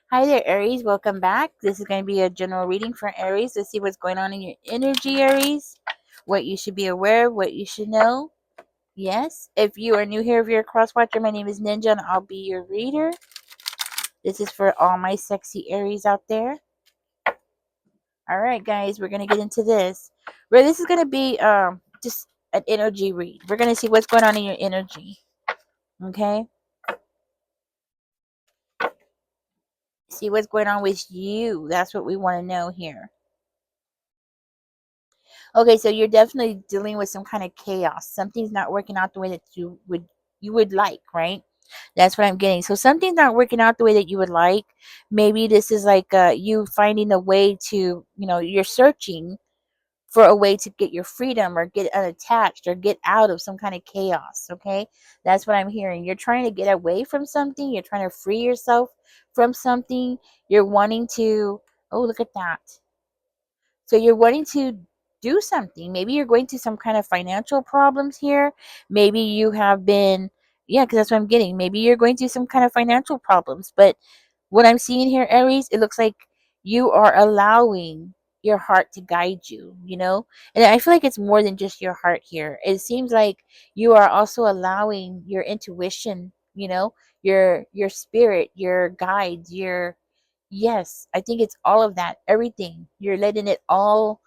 Hi there, Aries. Welcome back. This is going to be a general reading for Aries. Let's see what's going on in your energy, Aries. What you should be aware of, what you should know. Yes. If you are new here, if you're a cross watcher, my name is Ninja and I'll be your reader. This is for all my sexy Aries out there. All right, guys, we're going to get into this. Well, this is going to be just an energy read. We're going to see what's going on in your energy. Okay? See what's going on with you. That's what we want to know here. Okay, so you're definitely dealing with some kind of chaos. Something's not working out the way that you would like, right? That's what I'm getting. So something's not working out the way that you would like. Maybe this is like you finding a way to, you're searching for a way to get your freedom or get unattached or get out of some kind of chaos, okay? That's what I'm hearing. You're trying to get away from something. You're trying to free yourself from something. You're wanting to, oh, look at that. So you're wanting to do something. Maybe you're going through some kind of financial problems here. Maybe you have been, yeah, because that's what I'm getting. Maybe you're going through some kind of financial problems. But what I'm seeing here, Aries, it looks like you are allowing your heart to guide you. And I feel like it's more than just your heart here. It seems like you are also allowing your intuition, your spirit, your guides, your yes, I think it's all of that. Everything. You're letting it all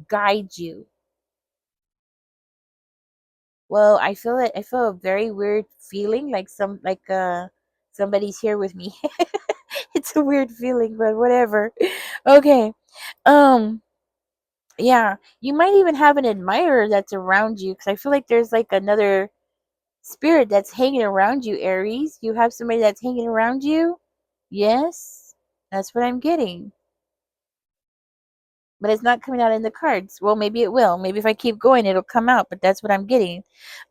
guide you. Well, I feel a very weird feeling like somebody's here with me. It's a weird feeling, but whatever. Okay. Um yeah, you might even have an admirer that's around you cuz I feel like there's like another spirit that's hanging around you, Aries. You have somebody that's hanging around you? Yes. That's what I'm getting. But it's not coming out in the cards. Well, maybe it will. Maybe if I keep going, it'll come out. But that's what I'm getting.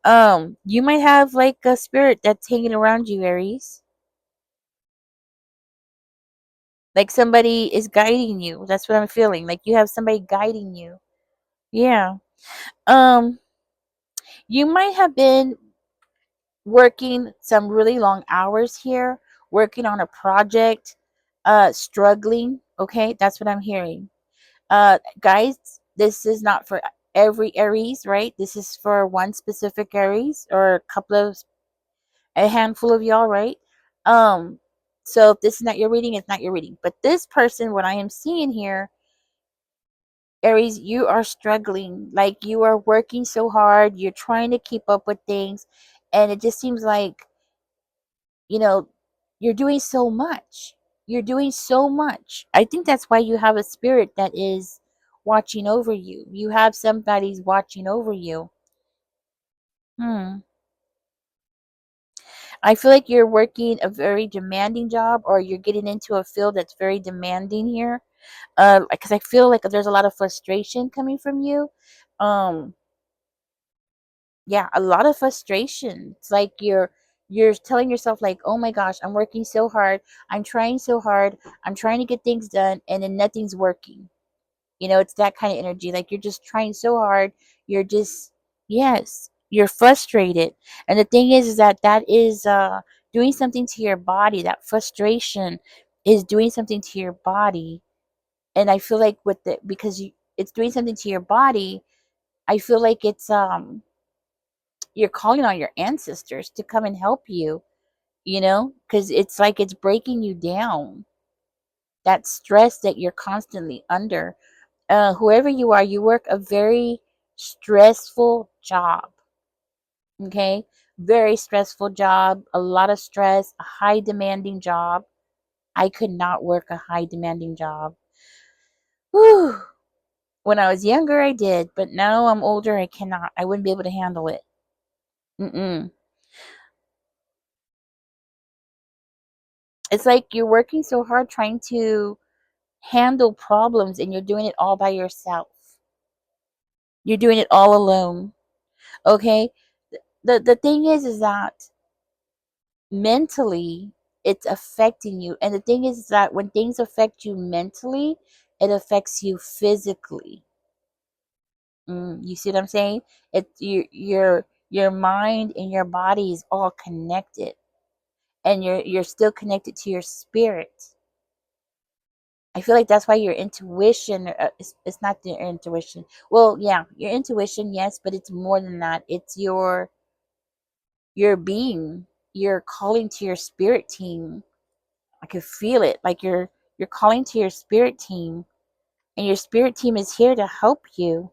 You might have like a spirit that's hanging around you, Aries. Like somebody is guiding you. That's what I'm feeling. Like you have somebody guiding you. Yeah. Um, you might have been working some really long hours here, working on a project, struggling. Okay, that's what I'm hearing. Guys, this is not for every Aries, right? This is for one specific Aries or a handful of y'all, right? Um, so if this is not your reading, it's not your reading. But this person, what I am seeing here, Aries, you are struggling. Like you are working so hard, you're trying to keep up with things, and it just seems like, you know, you're doing so much. You're doing so much. I think that's why you have a spirit that is watching over you. You have somebody's watching over you. Hmm. I feel like you're working a very demanding job or you're getting into a field that's very demanding here. Because I feel like there's a lot of frustration coming from you. Um, yeah, a lot of frustration. It's like you're telling yourself like, "Oh my gosh, I'm working so hard. I'm trying so hard. I'm trying to get things done and then nothing's working." It's that kind of energy. Like you're just trying so hard. You're just yes, you're frustrated. And the thing is that is doing something to your body. That frustration is doing something to your body. And I feel like with it because it's doing something to your body, I feel like it's you're calling on your ancestors to come and help you, because it's like it's breaking you down. That stress that you're constantly under. Whoever you are, you work a very stressful job. Okay. Very stressful job, a lot of stress, a high demanding job. I could not work a high demanding job. Whew. When I was younger, I did, but now I'm older, I cannot. I wouldn't be able to handle it. Mm-mm. It's like you're working so hard trying to handle problems and you're doing it all by yourself. You're doing it all alone. Okay? The thing is that mentally it's affecting you. And the thing is that when things affect you mentally, it affects you physically. You see what I'm saying? Your mind and your body is all connected. And you're still connected to your spirit. I feel like that's why your intuition, it's not your intuition. Well, yeah, your intuition, yes, but it's more than that. It's your being. You're calling to your spirit team. I can feel it. Like you're calling to your spirit team, and your spirit team is here to help you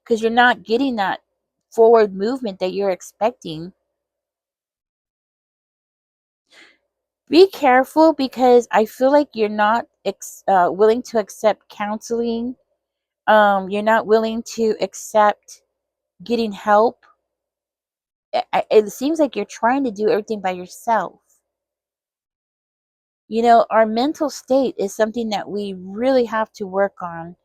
because you're not getting that forward movement that you're expecting. Be careful because I feel like you're not willing to accept counseling. You're not willing to accept getting help. It seems like you're trying to do everything by yourself. You know, our mental state is something that we really have to work on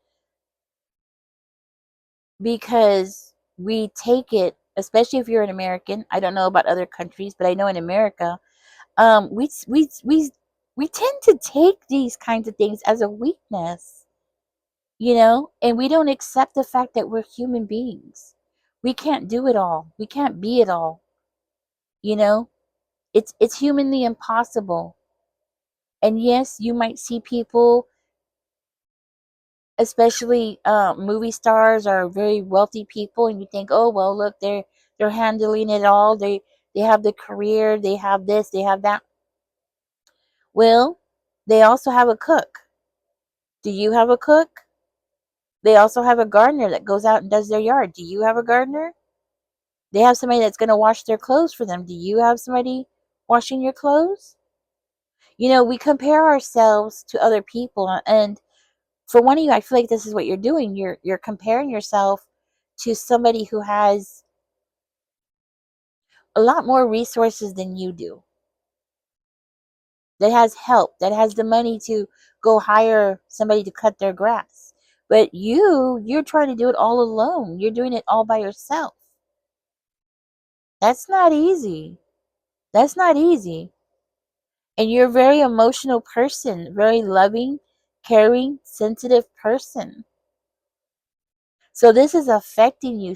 because we take it, especially if you're an American. I don't know about other countries, but I know in America, we tend to take these kinds of things as a weakness, you know, and we don't accept the fact that we're human beings. We can't do it all. We can't be it all. You know, it's humanly impossible. And yes, you might see people, especially movie stars or very wealthy people, and you think, oh well, look, they're handling it all. They have the career, they have this, they have that. Well, they also have a cook. Do you have a cook? They also have a gardener that goes out and does their yard. Do you have a gardener? They have somebody that's going to wash their clothes for them. Do you have somebody washing your clothes? You know, we compare ourselves to other people, and for one of you, I feel like this is what you're doing. You're comparing yourself to somebody who has a lot more resources than you do, that has help, that has the money to go hire somebody to cut their grass. But you're trying to do it all alone. You're doing it all by yourself. That's not easy. That's not easy. And you're a very emotional person, very loving, caring, sensitive person. So this is affecting you,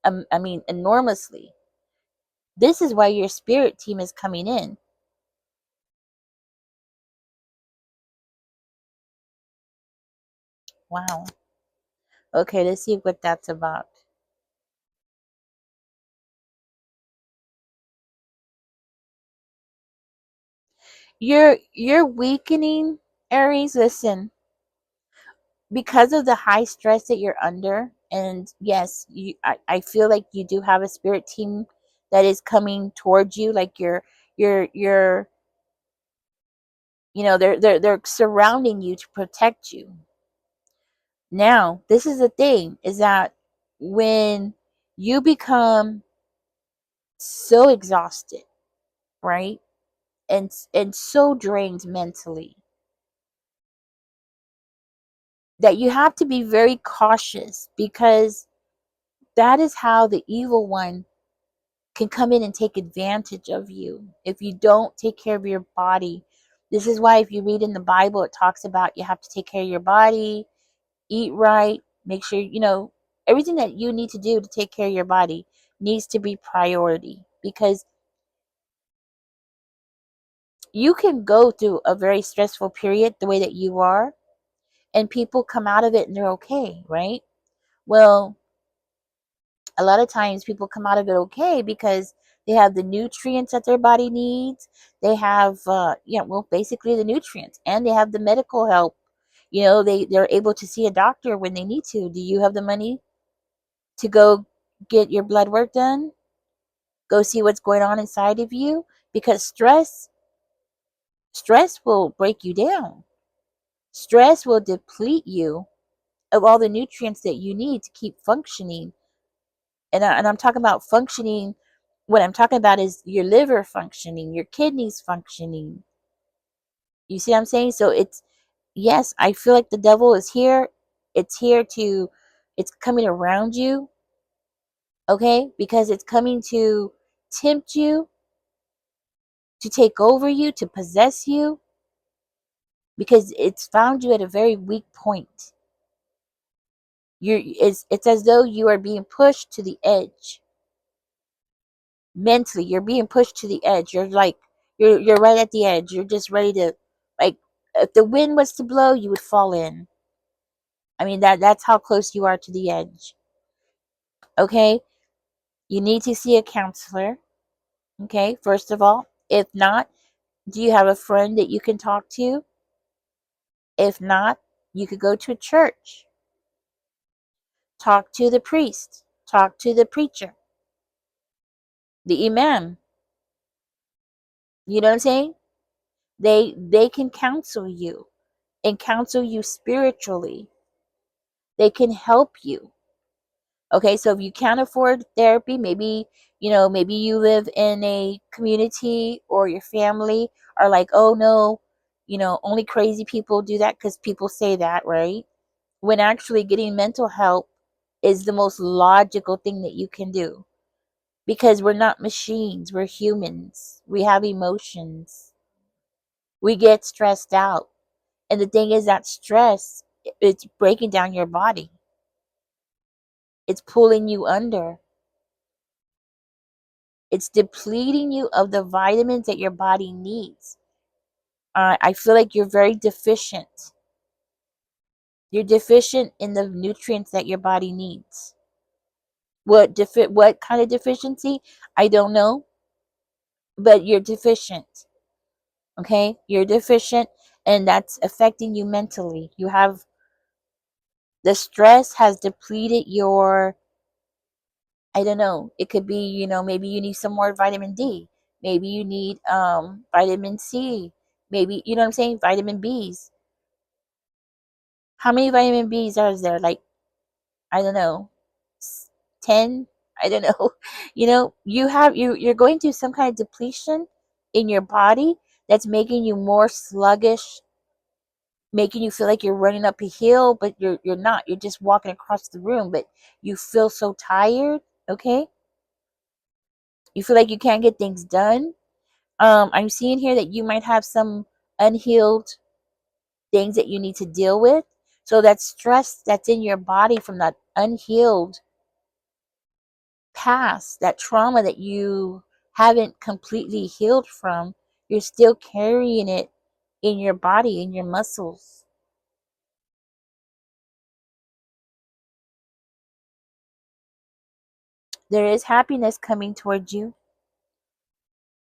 I mean, enormously. This is why your spirit team is coming in. Wow. Okay, let's see what that's about. You're weakening, Aries. Listen, because of the high stress that you're under, and yes, I feel like you do have a spirit team that is coming towards you, like you're you know, they're surrounding you to protect you. Now, this is the thing, is that when you become so exhausted, right? And so drained mentally, that you have to be very cautious, because that is how the evil one can come in and take advantage of you if you don't take care of your body. This is why, if you read in the Bible, it talks about you have to take care of your body, eat right, make sure, you know, everything that you need to do to take care of your body needs to be priority, because you can go through a very stressful period the way that you are, and people come out of it and they're okay, right? Well, a lot of times people come out of it okay because they have the nutrients that their body needs. They have, yeah, well, basically the nutrients, and they have the medical help. You know, they're able to see a doctor when they need to. Do you have the money to go get your blood work done? Go see what's going on inside of you, because stress will break you down. Stress will deplete you of all the nutrients that you need to keep functioning. And I'm talking about functioning. What I'm talking about is your liver functioning, your kidneys functioning. You see what I'm saying? So it's, yes, I feel like the devil is here. It's here to, it's coming around you, okay? Because it's coming to tempt you, to take over you, to possess you, because it's found you at a very weak point. It's as though you are being pushed to the edge. Mentally, you're being pushed to the edge. You're like You're right at the edge. You're just ready to, like, if the wind was to blow, you would fall in. I mean, that's how close you are to the edge. Okay? You need to see a counselor. Okay? First of all, if not, do you have a friend that you can talk to? If not, you could go to a church. Talk to the priest. Talk to the preacher, the imam. You know what I'm saying? They can counsel you and counsel you spiritually. They can help you. Okay, so if you can't afford therapy, maybe, maybe you live in a community or your family are like, oh no, only crazy people do that, because people say that, right? When actually getting mental help is the most logical thing that you can do, because we're not machines, we're humans. We have emotions. We get stressed out. And the thing is that stress, it's breaking down your body. It's pulling you under. It's depleting you of the vitamins that your body needs. I feel like you're very deficient. You're deficient in the nutrients that your body needs. What kind of deficiency? I don't know, but you're deficient. Okay? You're deficient, and that's affecting you mentally. The stress has depleted your, I don't know. It could be, maybe you need some more vitamin D. Maybe you need vitamin C. Maybe, you know what I'm saying? Vitamin Bs. How many vitamin Bs are there? Like, I don't know, 10? I don't know. You're going through some kind of depletion in your body that's making you more sluggish, making you feel like you're running up a hill, but you're not. You're just walking across the room, but you feel so tired, okay? You feel like you can't get things done. I'm seeing here that you might have some unhealed things that you need to deal with. So that stress that's in your body from that unhealed past, that trauma that you haven't completely healed from, you're still carrying it in your body, in your muscles. There is happiness coming towards you.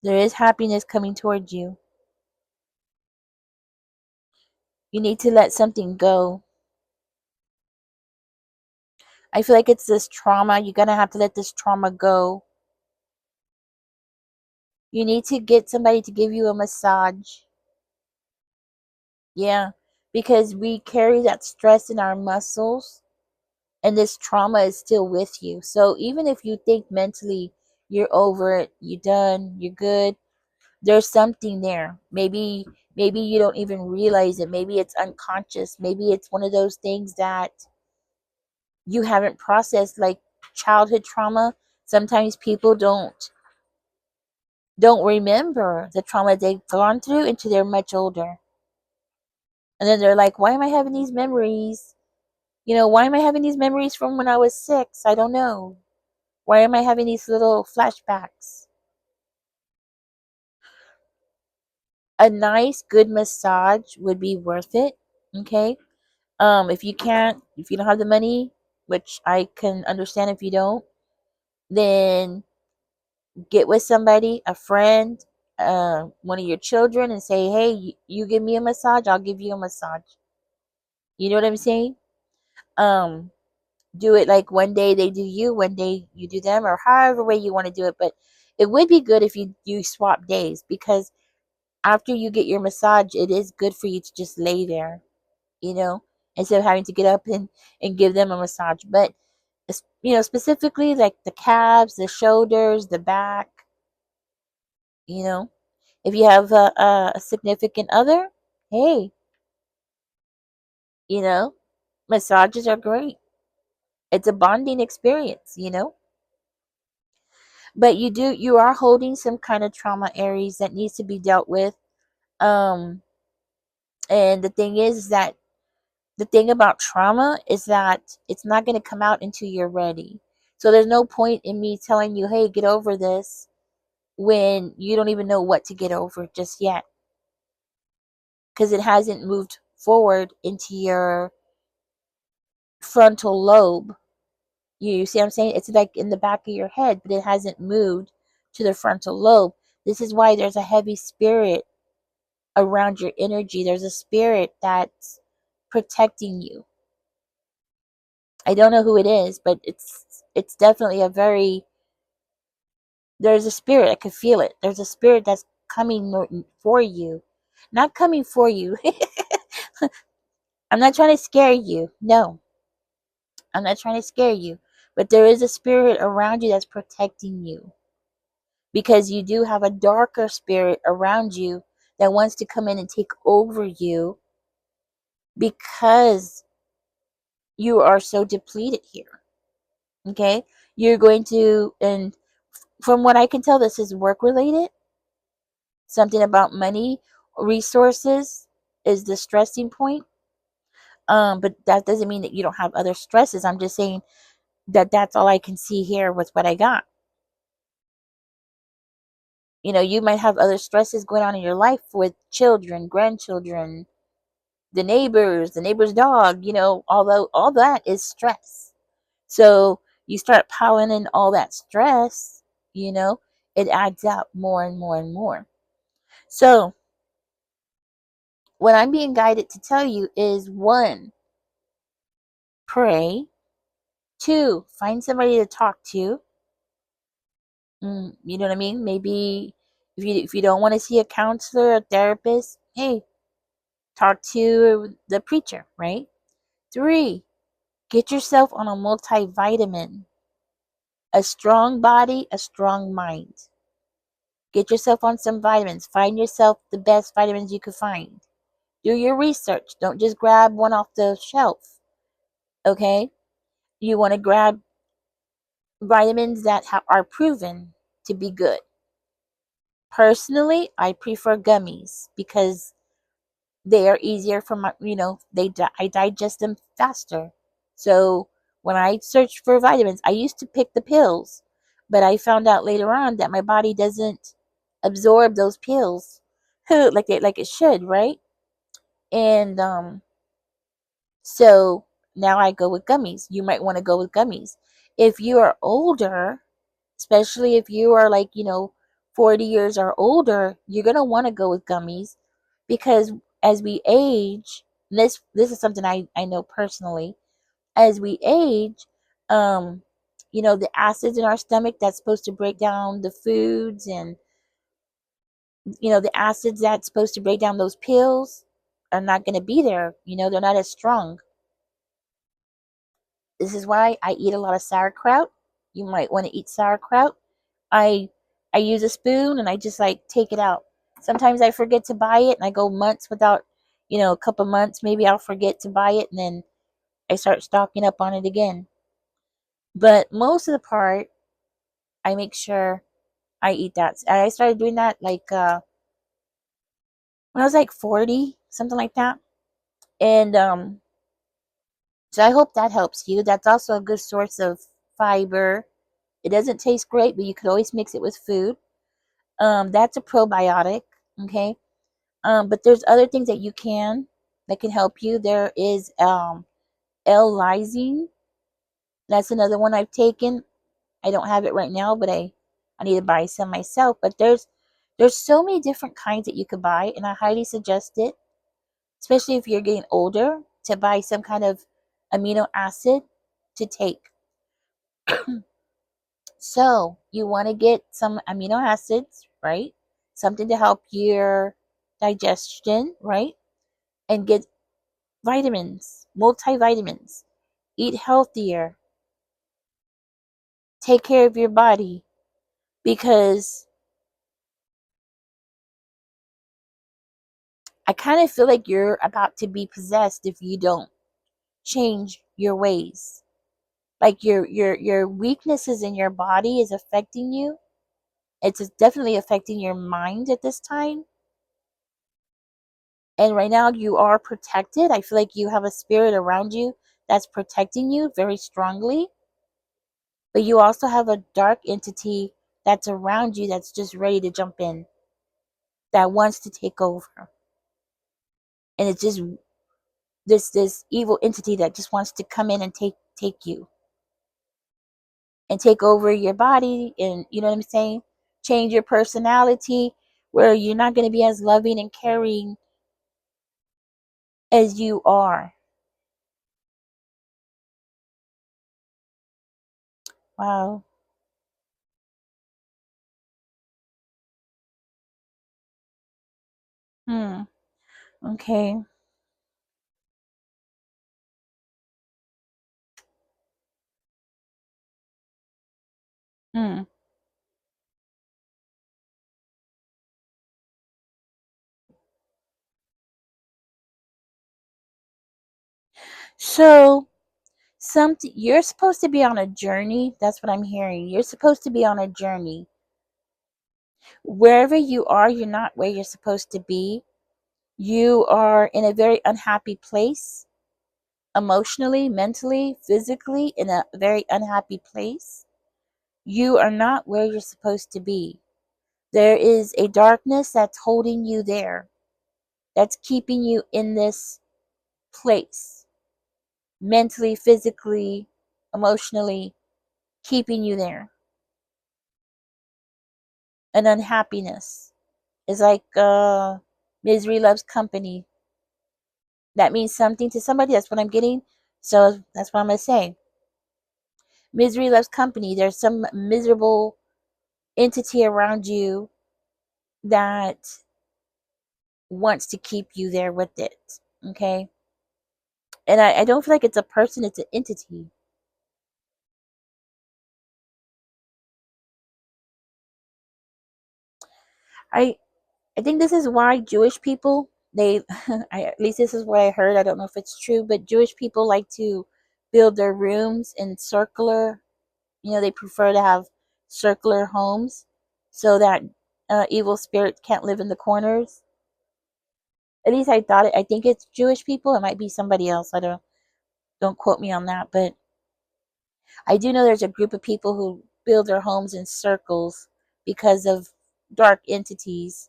There is happiness coming towards you. You need to let something go. I feel like it's this trauma. You're going to have to let this trauma go. You need to get somebody to give you a massage. Yeah, because we carry that stress in our muscles, and this trauma is still with you. So even if you think mentally you're over it, you're done, you're good, there's something there. Maybe you don't even realize it. Maybe it's unconscious. Maybe it's one of those things that you haven't processed, like childhood trauma. Sometimes people don't remember the trauma they've gone through until they're much older. And then they're like, why am I having these memories? Why am I having these memories from when I was 6? I don't know. Why am I having these little flashbacks? A nice, good massage would be worth it. Okay. If you don't have the money, which I can understand if you don't, then get with somebody, a friend, one of your children, and say, hey, you give me a massage, I'll give you a massage. You know what I'm saying? Um, do it like one day they do you, one day you do them, or however way you want to do it. But it would be good if you swap days, because after you get your massage, it is good for you to just lay there, you know, instead of having to get up and give them a massage. But specifically like the calves, the shoulders, the back, you know, if you have a significant other, hey, you know, massages are great. It's a bonding experience. But you are holding some kind of trauma, Aries, that needs to be dealt with. Um, and the thing is that the thing about trauma is that it's not going to come out until you're ready. So there's no point in me telling you, hey, get over this, when you don't even know what to get over just yet, because it hasn't moved forward into your frontal lobe. You see what I'm saying? It's like in the back of your head, but it hasn't moved to the frontal lobe. This is why there's a heavy spirit around your energy. There's a spirit that's protecting you. I don't know who it is, but it's definitely a very, there's a spirit. I could feel it. There's a spirit that's coming for you. Not coming for you. I'm not trying to scare you. No, I'm not trying to scare you. But there is a spirit around you that's protecting you, because you do have a darker spirit around you that wants to come in and take over you, because you are so depleted here. Okay? You're going to, and from what I can tell, this is work related. Something about money, resources is the stressing point. But that doesn't mean that you don't have other stresses. I'm just saying that that's all I can see here with what I got. You know, you might have other stresses going on in your life with children, grandchildren, the neighbor's dog, although all that is stress. So you start piling in all that stress, you know, it adds up more and more and more. So what I'm being guided to tell you is, one, pray. Two, find somebody to talk to. You know what I mean? Maybe if you don't want to see a counselor, a therapist, hey, talk to the preacher, right? Three, get yourself on a multivitamin. A strong body, a strong mind. Get yourself on some vitamins. Find yourself the best vitamins you could find. Do your research. Don't just grab one off the shelf. Okay? You want to grab vitamins that are proven to be good. Personally, I prefer gummies because they are easier for my, I digest them faster. So when I search for vitamins, I used to pick the pills, but I found out later on that my body doesn't absorb those pills like it should, right? And so now I go with gummies. You might want to go with gummies. If you are older, especially if you are 40 years or older, you're going to want to go with gummies, because as we age, this is something I know personally, as we age, um the acids in our stomach that's supposed to break down the foods, and the acids that's supposed to break down those pills are not going to be there. They're not as strong. This is why I eat a lot of sauerkraut. You might want to eat sauerkraut. I I use a spoon and I just take it out. Sometimes I forget to buy it and I go months without, a couple months maybe I'll forget to buy it, and then I start stocking up on it again. But most of the part, I make sure I eat that. I started doing that when I was 40, something like that. And so I hope that helps you. That's also a good source of fiber. It doesn't taste great, but you could always mix it with food. That's a probiotic. Okay. But there's other things that can help you. There is L-lysine. That's another one I've taken. I don't have it right now, but I need to buy some myself. But there's so many different kinds that you could buy, and I highly suggest it, especially if you're getting older, to buy some kind of amino acid to take. So you want to get some amino acids, right? Something to help your digestion, right? And get vitamins, multivitamins. Eat healthier. Take care of your body, because I kind of feel like you're about to be possessed if you don't change your ways. Like your weaknesses in your body is affecting you. It's definitely affecting your mind at this time. And right now you are protected. I feel like you have a spirit around you that's protecting you very strongly. But you also have a dark entity that's around you that's just ready to jump in, that wants to take over. And it's just this evil entity that just wants to come in and take you and take over your body, and you know what I'm saying? Change your personality where you're not going to be as loving and caring as you are. Wow. Hmm. Okay. Hmm. So something, you're supposed to be on a journey. That's what I'm hearing. You're supposed to be on a journey. Wherever you are, you're not where you're supposed to be. You are in a very unhappy place, emotionally, mentally, physically, in a very unhappy place. You are not where you're supposed to be. There is a darkness that's holding you there, that's keeping you in this place, mentally, physically, emotionally, keeping you there. An unhappiness is like misery loves company. That means something to somebody. That's what I'm getting. So that's what I'm going to say. Misery loves company. There's some miserable entity around you that wants to keep you there with it. Okay. And I don't feel like it's a person, it's an entity. I I think this is why Jewish people, they at least this is what I heard. I don't know if it's true, but Jewish people like to build their rooms in circular. They prefer to have circular homes so that evil spirits can't live in the corners. At least I thought it. I think it's Jewish people. It might be somebody else. I don't quote me on that, but I do know there's a group of people who build their homes in circles because of dark entities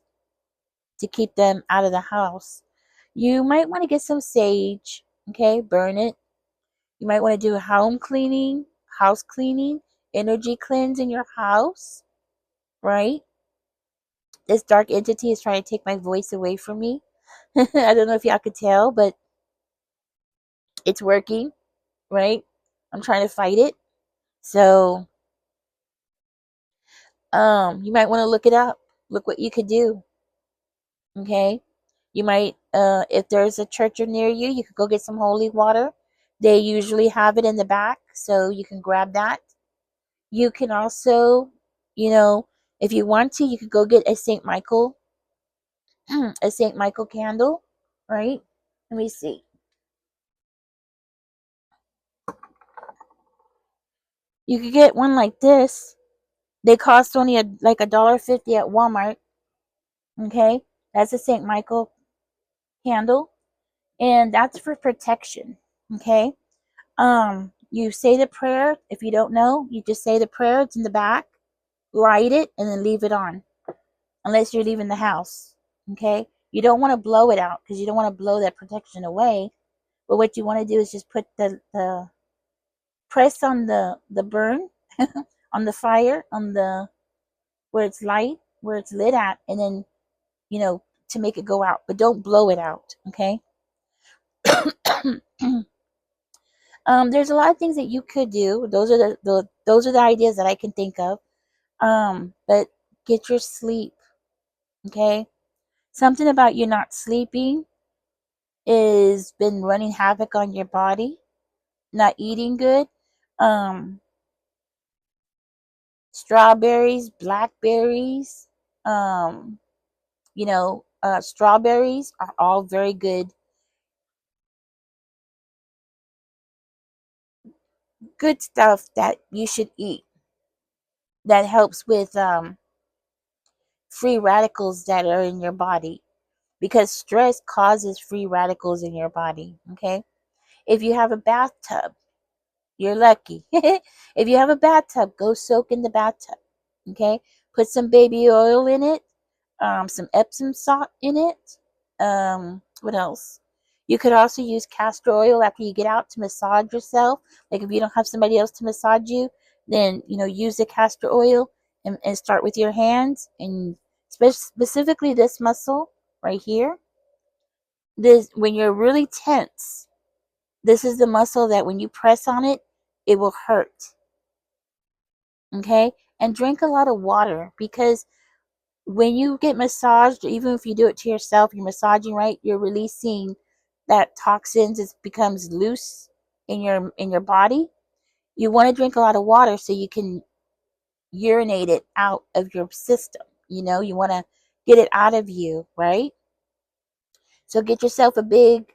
to keep them out of the house. You might want to get some sage, okay? Burn it. You might want to do a house cleaning, energy cleanse in your house, right? This dark entity is trying to take my voice away from me. I don't know if y'all could tell, but it's working, right? I'm trying to fight it. So, you might want to look it up. Look what you could do, okay? You might, if there's a church near you, you could go get some holy water. They usually have it in the back, so you can grab that. You can also, you know, if you want to, you could go get a St. Michael, a St. Michael candle, right? Let me see. You could get one like this. They cost only like $1.50 at Walmart. Okay, that's a St. Michael candle, and that's for protection. Okay, you say the prayer. If you don't know, you just say the prayer. It's in the back. Light it and then leave it on, unless you're leaving the house. Okay, you don't want to blow it out because you don't want to blow that protection away. But what you want to do is just put the press on the burn on the fire on the where it's light, where it's lit at, and then you know to make it go out. But don't blow it out. Okay. There's a lot of things that you could do. Those are those are the ideas that I can think of. But get your sleep. Okay. Something about you not sleeping is been running havoc on your body. Not eating good. Um, Strawberries, blackberries, um, strawberries are all very good stuff that you should eat. That helps with free radicals that are in your body because stress causes free radicals in your body. Okay, if you have a bathtub, you're lucky. If you have a bathtub, go soak in the bathtub. Okay, put some baby oil in it, some Epsom salt in it. What else? You could also use castor oil after you get out to massage yourself. Like if you don't have somebody else to massage you, then use the castor oil and start with your hands and specifically this muscle right here. This when you're really tense, this is the muscle that when you press on it, it will hurt. Okay, and drink a lot of water because when you get massaged, even if you do it to yourself, you're massaging, right? You're releasing that toxins. It becomes loose in your body. You want to drink a lot of water so you can urinate it out of your system. You want to get it out of you, right? So get yourself a big,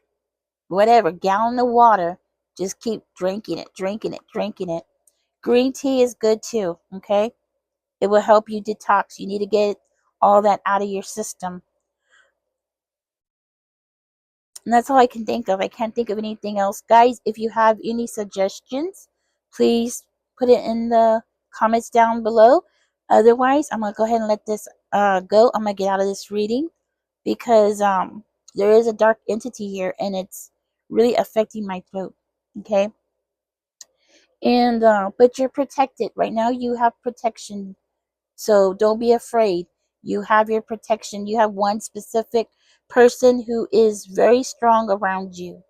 whatever, gallon of water. Just keep drinking it, drinking it, drinking it. Green tea is good too, okay? It will help you detox. You need to get all that out of your system. And that's all I can think of. I can't think of anything else. Guys, if you have any suggestions, please put it in the comments down below. Otherwise, I'm going to go ahead and let this go. I'm going to get out of this reading because there is a dark entity here and it's really affecting my throat. Okay? And but you're protected. Right now you have protection. So don't be afraid. You have your protection. You have one specific person who is very strong around you,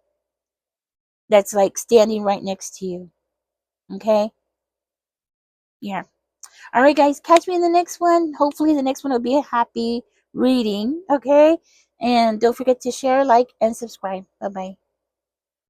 that's like standing right next to you. Okay? Yeah. All right, guys. Catch me in the next one. Hopefully, the next one will be a happy reading. Okay? And don't forget to share, like, and subscribe. Bye bye.